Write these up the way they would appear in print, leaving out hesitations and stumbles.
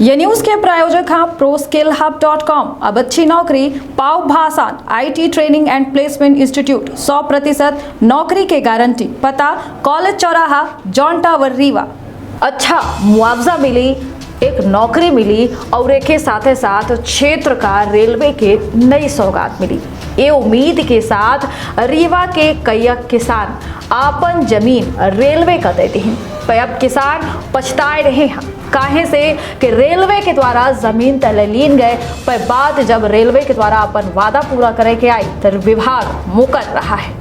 ये न्यूज़ के प्रायोजक हैं ProSkillHub.com। अब अच्छी नौकरी पाओ भाषण IT training and placement institute 100% नौकरी के गारंटी। पता कॉलेज चौराहा जॉन टावर रीवा। अच्छा मुआवजा मिली, एक नौकरी मिली और एक के साथ क्षेत्र का रेलवे के नई सौगात मिली। ये उम्मीद के साथ रीवा के कई किसान आपन जमीन रेलवे का देते हैं, पर अब किसान पछताए रहे हैं काहे से कि रेलवे के द्वारा जमीन तले लीन गए, पर बात जब रेलवे के द्वारा अपन वादा पूरा करे के आई तो विभाग मुकर रहा है।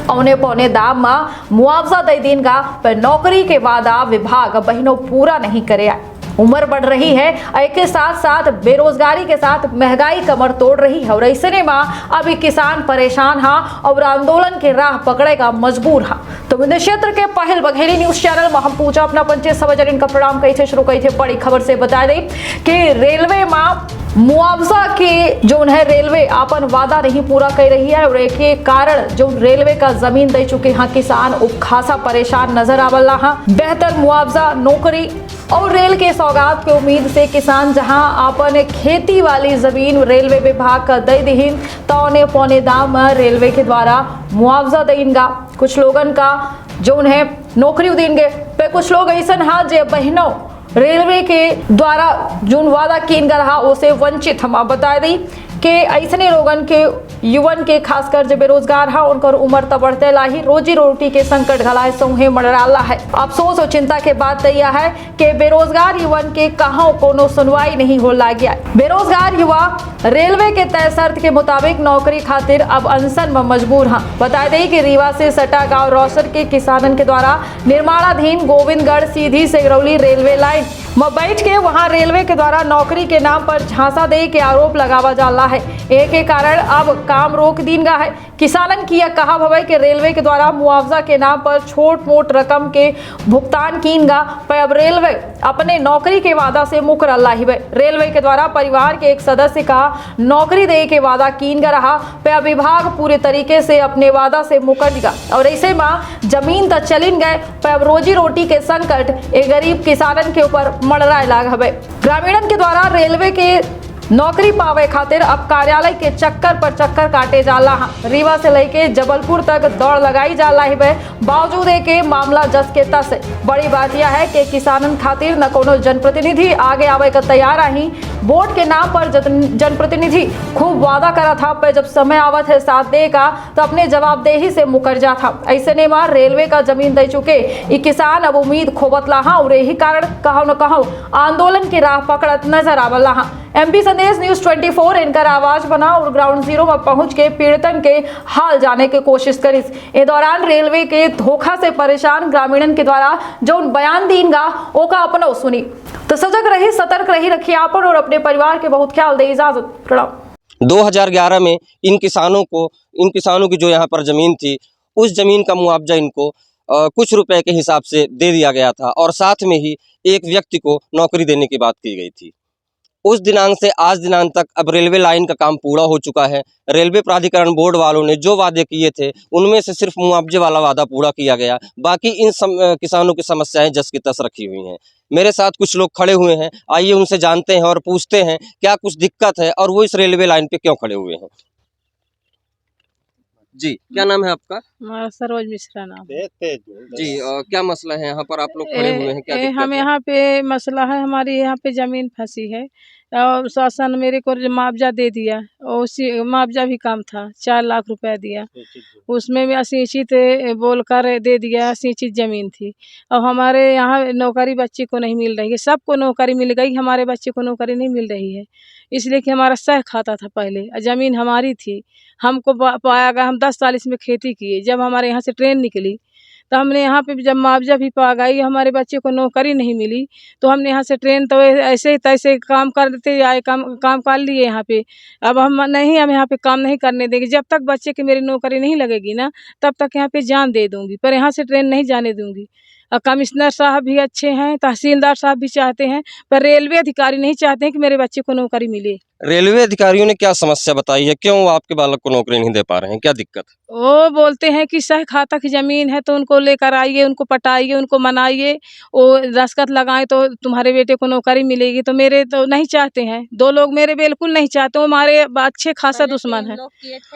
औने पौने दाम में मुआवजा दे दिन का, पर नौकरी के वादा विभाग बहनों पूरा नहीं करे आए। उम्र बढ़ रही है, एक के साथ बेरोजगारी के साथ महंगाई कमर तोड़ रही है और ऐसे में अभी किसान परेशान हा और आंदोलन के राह पकड़ेगा मजबूर हा। तो विंध्य क्षेत्र के पहल बघेली न्यूज चैनल में हम पूछा अपना पंचे सवजन इनका प्रोग्राम कैसे शुरू कई थे। बड़ी खबर से बता दें कि रेलवे में मुआवजा के जो है रेलवे अपन वादा नहीं पूरा कर रही है और एक कारण जो रेलवे का जमीन दे चुके हैं किसान उप खासा परेशान नजर आवला है। बेहतर मुआवजा, नौकरी और रेल के सौगात के उम्मीद से किसान जहां अपन खेती वाली जमीन रेलवे विभाग का दे दीन तौने पौने दाम में रेलवे के द्वारा मुआवजा देंगा। कुछ लोगन का जो है नौकरी देंगे, पे कुछ लोग ऐसा हाँ जे बहनों रेलवे के द्वारा जो वादा किन रहा उसे वंचित। हम आप बता दी कि ऐसे लोगन के युवन के खासकर जो बेरोजगार है उनकर उम्र तो बढ़ते लाही, रोजी रोटी के संकट घलाए सौहे मरला है। अफसोस और चिंता के बात यह है कि बेरोजगार युवन के कहाँ कोनो सुनवाई नहीं हो गया। बेरोजगार युवा रेलवे के तय शर्त के मुताबिक नौकरी खातिर अब अनशन में मजबूर हैं। बता दें कि रीवा से सटा गांव रोसर के किसानन के द्वारा निर्माणाधीन गोविंदगढ़ सीधी सिगरौली रेलवे लाइन में बैठ के वहां रेलवे के द्वारा नौकरी के नाम पर झांसा दे के आरोप लगावा जाला है। एक के कारण अब काम रोक दीन गा है। किसानन की यह कहा भवे कि रेलवे के द्वारा मुआवजा के नाम पर छोट मोट रकम के भुगतान कीन गा, पर अब रेलवे अपने नौकरी के वादा से मुकर अल्लाह ही। रेलवे के द्वारा परिवार के एक सदस्य का नौकरी दे के वादा कीन गा रहा, पर अब विभाग पूरे तरीके से अपने वादा से मुकर गा और ऐसे में जमीन तक चलिन गए, पर अब रोजी रोटी के संकट एक गरीब किसानन के ऊपर मड़राए लाग हवे। ग्रामीणन के द्वारा रेलवे के नौकरी पावे खातिर अब कार्यालय के चक्कर पर चक्कर काटे जाला। रीवा से लेके जबलपुर तक दौड़ लगाई जाला है। बावजूद के मामला जस के तस। बड़ी बात यह है कि किसानन खातिर न कोनो जनप्रतिनिधि आगे आवे का तैयार ही। वोट के नाम पर जनप्रतिनिधि खूब वादा करा था, पर जब समय आवत है साथ देगा तो अपने जवाबदेही से मुकर जा था। ऐसे ने मार रेलवे का जमीन दे चुके ये किसान अब उम्मीद खोबत ला और यही कारण कहो न कहो आंदोलन की राह पकड़त नजर आवला। MP संदेश न्यूज 24 इनकर आवाज बना और ग्राउंड जीरो में पहुंच के पीड़ितन के हाल जाने की कोशिश करी। इस दौरान रेलवे के धोखा से परेशान ग्रामीणन के द्वारा जो बयान दीनगा ओका अपनो सुनी। तो सजग रही, सतर्क रही, रखिए आपन और अपने परिवार के बहुत ख्याल दे। इजाजत, प्रणाम। 2011 में इन किसानों की जो यहाँ पर ज़मीन थी उस ज़मीन का मुआवजा इनको कुछ रुपए के हिसाब से दे दिया गया था और साथ में ही एक व्यक्ति को नौकरी देने की बात की गई थी। उस दिनांक से आज दिनांक तक अब रेलवे लाइन का काम पूरा हो चुका है। रेलवे प्राधिकरण बोर्ड वालों ने जो वादे किए थे उनमें से सिर्फ मुआवजे वाला वादा पूरा किया गया, बाकी इन किसानों की समस्याएं जस की तस रखी हुई हैं। मेरे साथ कुछ लोग खड़े हुए हैं, आइए उनसे जानते हैं और पूछते हैं क्या कुछ दिक्कत है और वो इस रेलवे लाइन पे क्यों खड़े हुए हैं। जी, क्या नाम है आपका? हमारा सरोज मिश्रा नाम है। जी, क्या मसला है यहाँ पर आप लोग खड़े हुए हैं, क्या दिक्कत हम है? यहाँ पे मसला है, हमारी यहाँ पे ज़मीन फंसी है और शासन मेरे को मुआवजा दे दिया और उसी मुआवजा भी कम था, 4 लाख रुपया दिया। उसमें भी असिंचित बोल कर दे दिया, असिंचित ज़मीन थी और हमारे यहाँ नौकरी बच्चे को नहीं मिल रही है। सबको नौकरी मिल गई, हमारे बच्चे को नौकरी नहीं मिल रही है, इसलिए कि हमारा सह खाता था पहले, ज़मीन हमारी थी, हमको पाया गया। हम 10 साल इसमें खेती किए। जब हमारे यहाँ से ट्रेन निकली तो हमने यहाँ पे जब मुआवजा भी पा गई, हमारे बच्चे को नौकरी नहीं मिली, तो हमने यहाँ से ट्रेन तो ऐसे तैसे काम करते आए, काम कर लिए यहाँ पे। अब हम यहाँ पे काम नहीं करने देंगे जब तक बच्चे की मेरी नौकरी नहीं लगेगी ना, तब तक यहाँ पे जान दे दूँगी, पर यहाँ से ट्रेन नहीं जाने दूँगी। और कमिश्नर साहब भी अच्छे हैं, तहसीलदार साहब भी चाहते हैं, पर रेलवे अधिकारी नहीं चाहते हैं कि मेरे बच्चे को नौकरी मिले। रेलवे अधिकारियों ने क्या समस्या बताई है, क्यों वो आपके बालक को नौकरी नहीं दे पा रहे हैं, क्या दिक्कत है? वो बोलते हैं कि सह खाता की ज़मीन है तो उनको लेकर आइए, उनको पटाइए, उनको मनाइए, वो दस्तखत लगाएं तो तुम्हारे बेटे को नौकरी मिलेगी। तो मेरे तो नहीं चाहते हैं, 2 लोग मेरे बिल्कुल नहीं चाहते, वो हमारे अच्छे खासा दुश्मन है।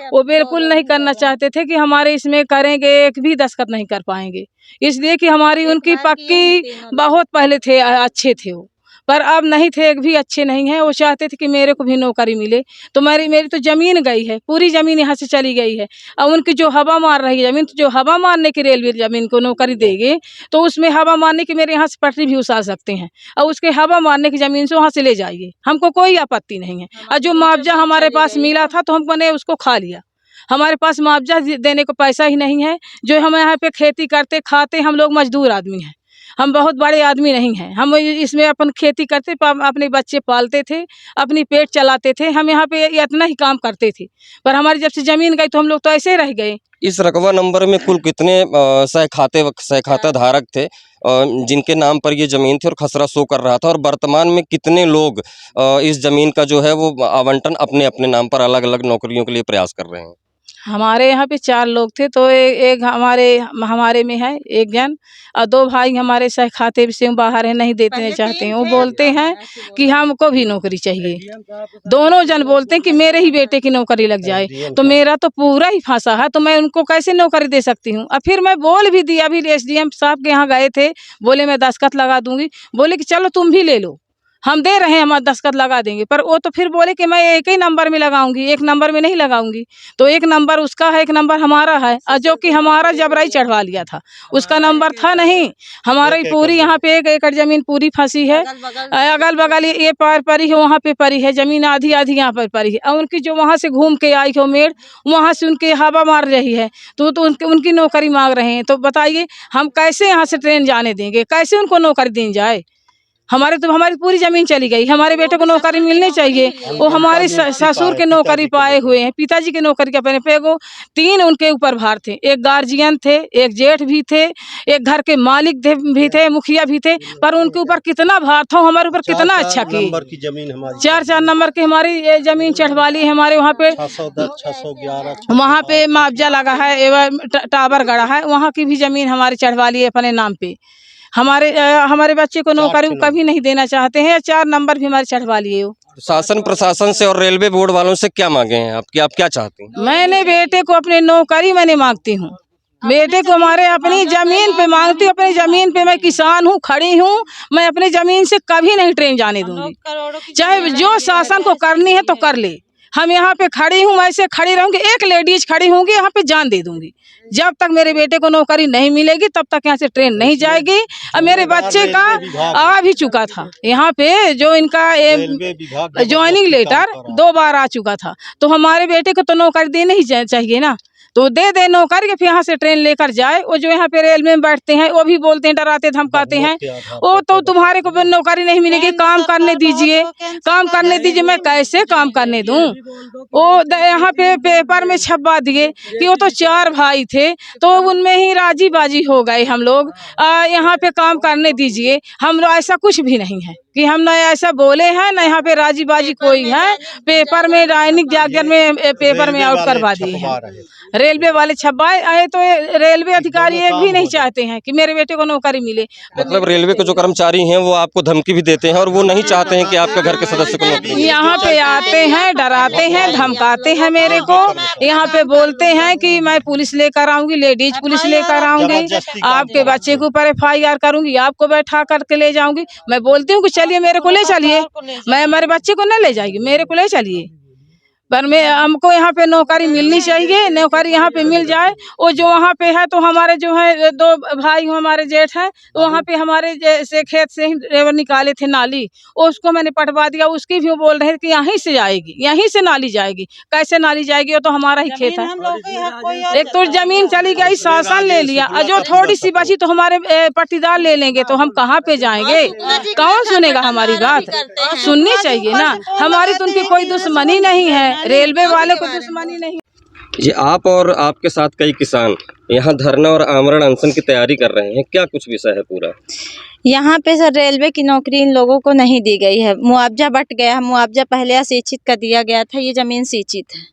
वो बिल्कुल नहीं करना चाहते थे कि हमारे इसमें करेंगे, एक भी दस्तखत नहीं कर पाएंगे, इसलिए कि हमारी उनकी पक्की बहुत पहले थे, अच्छे थे वो, पर अब नहीं थे, एक भी अच्छे नहीं हैं। वो चाहते थे कि मेरे को भी नौकरी मिले, तो मेरी तो ज़मीन गई है, पूरी ज़मीन यहाँ से चली गई है। अब उनकी जो हवा मार रही है ज़मीन, तो जो हवा मारने की रेलवे ज़मीन को नौकरी देगी तो उसमें हवा मारने की मेरे यहाँ से पटरी भी उतार सकते हैं, और उसके हवा मारने की ज़मीन से वहाँ से ले जाइए, हमको कोई आपत्ति नहीं है। और जो मुआवजा हमारे पास मिला था तो हमने उसको खा लिया, हमारे पास मुआवजा देने को पैसा ही नहीं है। जो हम यहाँ पे खेती करते खाते, हम लोग मजदूर आदमी हैं, हम बहुत बड़े आदमी नहीं हैं। हम इसमें अपन खेती करते, अपने बच्चे पालते थे, अपनी पेट चलाते थे, हम यहाँ पे इतना ही काम करते थे। पर हमारी जब से ज़मीन गई तो हम लोग तो ऐसे रह गए। इस रकबा नंबर में कुल कितने सहखाता धारक थे जिनके नाम पर ये जमीन थी और खसरा शो कर रहा था, और वर्तमान में कितने लोग इस जमीन का जो है वो आवंटन अपने अपने नाम पर अलग अलग नौकरियों के लिए प्रयास कर रहे हैं? हमारे यहाँ पे 4 लोग थे, तो एक हमारे में है एक जन, और 2 भाई हमारे सह खाते से बाहर है, नहीं देते चाहते हैं। वो बोलते हैं कि हमको भी नौकरी चाहिए, दोनों जन बोलते हैं कि मेरे ही बेटे की नौकरी लग जाए। तो मेरा तो पूरा ही फांसा है, तो मैं उनको कैसे नौकरी दे सकती हूँ। और फिर मैं बोल भी दिया, अभी SDM साहब के यहाँ गए थे, बोले मैं दस्तखत लगा दूंगी, बोले कि चलो तुम भी ले लो, हम दे रहे हैं, हम दस्तखत लगा देंगे। पर वो तो फिर बोले कि मैं एक ही नंबर में लगाऊंगी, एक नंबर में नहीं लगाऊंगी। तो एक नंबर उसका है, एक नंबर हमारा है, और जो कि हमारा जबराई चढ़वा लिया था, उसका नंबर था नहीं। हमारी पूरी यहाँ पे 1 एकड़ जमीन पूरी फंसी है, अगल बगल ये पार परी है, वहाँ पे परी है जमीन, आधी आधी यहाँ पर परी है। और उनकी जो वहाँ से घूम के आई हो मेड़, वहाँ से उनकी हवा मार रही है, तो उनकी नौकरी मांग रहे हैं। तो बताइए हम कैसे यहाँ से ट्रेन जाने देंगे, कैसे उनको नौकरी दी जाए। हमारी पूरी जमीन चली गई, हमारे बेटे को नौकरी मिलनी चाहिए। वो हमारे ससुर के नौकरी पाए हुए हैं, पिताजी के नौकरी के अपने पे 3 उनके ऊपर भार थे, एक गार्जियन थे, एक जेठ भी थे, एक घर के मालिक भी थे, मुखिया भी थे, पर उनके ऊपर कितना भार था, हमारे ऊपर कितना अच्छा किए। 4 नंबर की हमारी ये जमीन चढ़वा ली है। हमारे वहाँ पे 611 वहाँ पे मुआवजा लगा है एवं टावर गड़ा है, वहाँ की भी जमीन हमारी चढ़वा ली है अपने नाम पे। हमारे बच्चे को नौकरी कभी नहीं देना चाहते हैं, 4 नंबर भी हमारे चढ़वा लिए हो। शासन प्रशासन से और रेलवे बोर्ड वालों से क्या मांगे हैं आपकी, आप क्या चाहते हैं? मैंने बेटे को अपने नौकरी मैंने मांगती हूँ, बेटे को हमारे अपनी जमीन पे मांगती हूँ। अपनी जमीन पे मैं किसान हूँ, खड़ी हूँ, मैं अपनी जमीन से कभी नहीं ट्रेन जाने दूंगी, चाहे जो शासन को करनी है तो कर ले। हम यहाँ पे खड़ी हूँ, मैं ऐसे खड़ी रहूंगी, एक लेडीज खड़ी होंगी, यहाँ पे जान दे दूंगी। जब तक मेरे बेटे को नौकरी नहीं मिलेगी तब तक यहाँ से ट्रेन नहीं जाएगी। और मेरे बच्चे का आ भी चुका था यहाँ पे, जो इनका ज्वाइनिंग लेटर 2 बार आ चुका था, तो हमारे बेटे को तो नौकरी देनी ही चाहिए ना, तो दे नौकरी, फिर यहाँ से ट्रेन लेकर जाए। वो जो यहाँ पे रेलवे में बैठते हैं वो भी बोलते हैं, डराते धमकाते हैं, वो तो तुम्हारे को नौकरी नहीं मिलेगी, काम करने दीजिए, काम करने दीजिए। मैं कैसे काम करने दूं? वो यहाँ पे पेपर में छपवा दिए कि वो तो 4 भाई थे, तो उनमें ही राजी बाजी हो गए हम लोग, यहाँ पे काम करने दीजिए। हम लोग ऐसा कुछ भी नहीं है कि हम न ऐसा बोले हैं, न यहाँ पे राजी बाजी कोई है। पेपर में, दैनिक जागरण में पेपर में आउट करवा दिए हैं, रेलवे वाले छपाए आए, तो रेलवे अधिकारी एक भी नहीं चाहते हैं कि मेरे बेटे को नौकरी मिले। मतलब रेलवे के जो कर्मचारी हैं वो आपको धमकी भी देते हैं और वो नहीं चाहते हैं कि आपके घर के सदस्य को नौकरी। यहाँ पे आते हैं, डराते हैं, धमकाते हैं मेरे को, यहाँ पे बोलते हैं कि मैं पुलिस लेकर आऊंगी, लेडीज पुलिस लेकर आऊंगी, आपके बच्चे के ऊपर FIR करूंगी, आपको बैठा करके ले जाऊंगी। मैं बोलती हूँ कि चलिए मेरे को ले चलिए, मैं हमारे बच्चे को न ले जाएगी, मेरे को ले चलिए। पर हमको यहाँ पे नौकरी मिलनी चाहिए, नौकरी यहाँ पे मिल जाए। वो जो वहाँ पे है, तो हमारे जो है 2 भाई हमारे जेठ हैं, तो वहाँ पे हमारे जैसे खेत से ही निकाले थे नाली, उसको मैंने पटवा दिया। उसकी भी वो बोल रहे थे कि यहीं से जाएगी, यहीं से नाली जाएगी। कैसे नाली जाएगी? वो तो हमारा ही खेत है। एक तो जमीन चली गई, शासन ले लिया, और जो थोड़ी सी बची तो हमारे पट्टीदार ले लेंगे, तो हम कहाँ पे जाएंगे? कौन सुनेगा हमारी बात? सुननी चाहिए ना। हमारी तो उनकी कोई दुश्मनी नहीं है, रेलवे वाले को दुश्मनी नहीं। जी, आप और आपके साथ कई किसान यहाँ धरना और आमरण अनशन की तैयारी कर रहे हैं, क्या कुछ विषय है पूरा? यहाँ पे सर रेलवे की नौकरी इन लोगों को नहीं दी गई है। मुआवजा बँट गया है, मुआवजा पहले असिंचित का दिया गया था, ये ज़मीन सिंचित है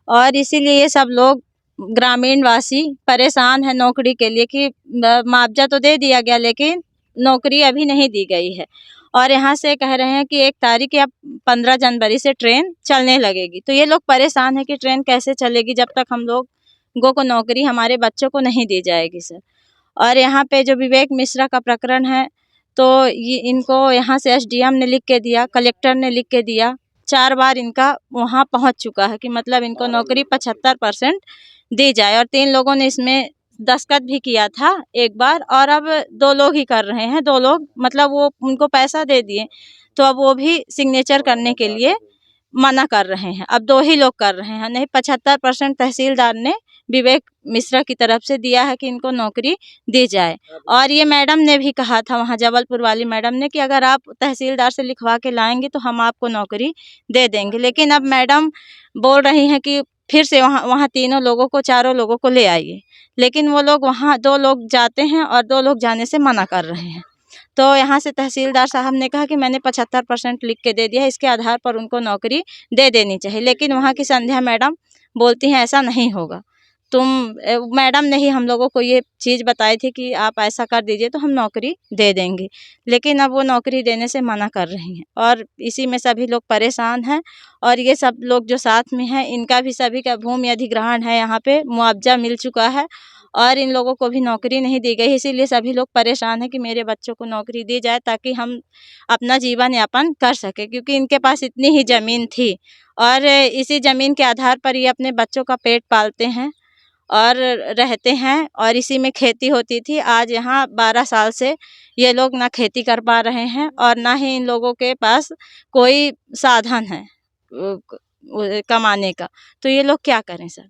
और इसीलिए ये सब लोग ग्रामीण वासी परेशान हैं नौकरी के लिए कि मुआवजा तो दे दिया गया लेकिन नौकरी अभी नहीं दी गई है। और यहाँ से कह रहे हैं कि 1 तारीख या 15 जनवरी से ट्रेन चलने लगेगी। तो ये लोग परेशान हैं कि ट्रेन कैसे चलेगी जब तक हम लोगों को नौकरी हमारे बच्चों को नहीं दी जाएगी सर। और यहाँ पे जो विवेक मिश्रा का प्रकरण है तो ये इनको यहाँ से एसडीएम ने लिख के दिया, कलेक्टर ने लिख के दिया, 4 बार इनका वहाँ पहुँच चुका है कि मतलब इनको नौकरी 75% दी जाए और 3 लोगों ने इसमें दस्तखत भी किया था एक बार और अब 2 लोग ही कर रहे हैं। 2 लोग मतलब वो उनको पैसा दे दिए तो अब वो भी सिग्नेचर करने के लिए मना कर रहे हैं। अब 2 ही लोग कर रहे हैं, नहीं 75% तहसीलदार ने विवेक मिश्रा की तरफ से दिया है कि इनको नौकरी दी जाए। और ये मैडम ने भी कहा था वहाँ जबलपुर वाली मैडम ने कि अगर आप तहसीलदार से लिखवा के लाएंगे तो हम आपको नौकरी दे देंगे। लेकिन अब मैडम बोल रही हैं कि फिर से वहाँ तीनों लोगों को 4 लोगों को ले आइए, लेकिन वो लोग वहाँ 2 लोग जाते हैं और 2 लोग जाने से मना कर रहे हैं। तो यहाँ से तहसीलदार साहब ने कहा कि मैंने 75% लिख के दे दिया है, इसके आधार पर उनको नौकरी दे देनी चाहिए। लेकिन वहाँ की संध्या मैडम बोलती हैं ऐसा नहीं होगा, मैडम ने ही हम लोगों को ये चीज़ बताई थी कि आप ऐसा कर दीजिए तो हम नौकरी दे देंगे। लेकिन अब वो नौकरी देने से मना कर रही हैं और इसी में सभी लोग परेशान हैं। और ये सब लोग जो साथ में हैं इनका भी सभी का भूमि अधिग्रहण है, यहाँ पे मुआवजा मिल चुका है और इन लोगों को भी नौकरी नहीं दी गई। इसीलिए सभी लोग परेशान हैं कि मेरे बच्चों को नौकरी दी जाए ताकि हम अपना जीवन यापन कर सकें, क्योंकि इनके पास इतनी ही ज़मीन थी और इसी ज़मीन के आधार पर ये अपने बच्चों का पेट पालते हैं और रहते हैं और इसी में खेती होती थी। आज यहाँ 12 साल से ये लोग ना खेती कर पा रहे हैं और ना ही इन लोगों के पास कोई साधन है कमाने का। तो ये लोग क्या करें सर?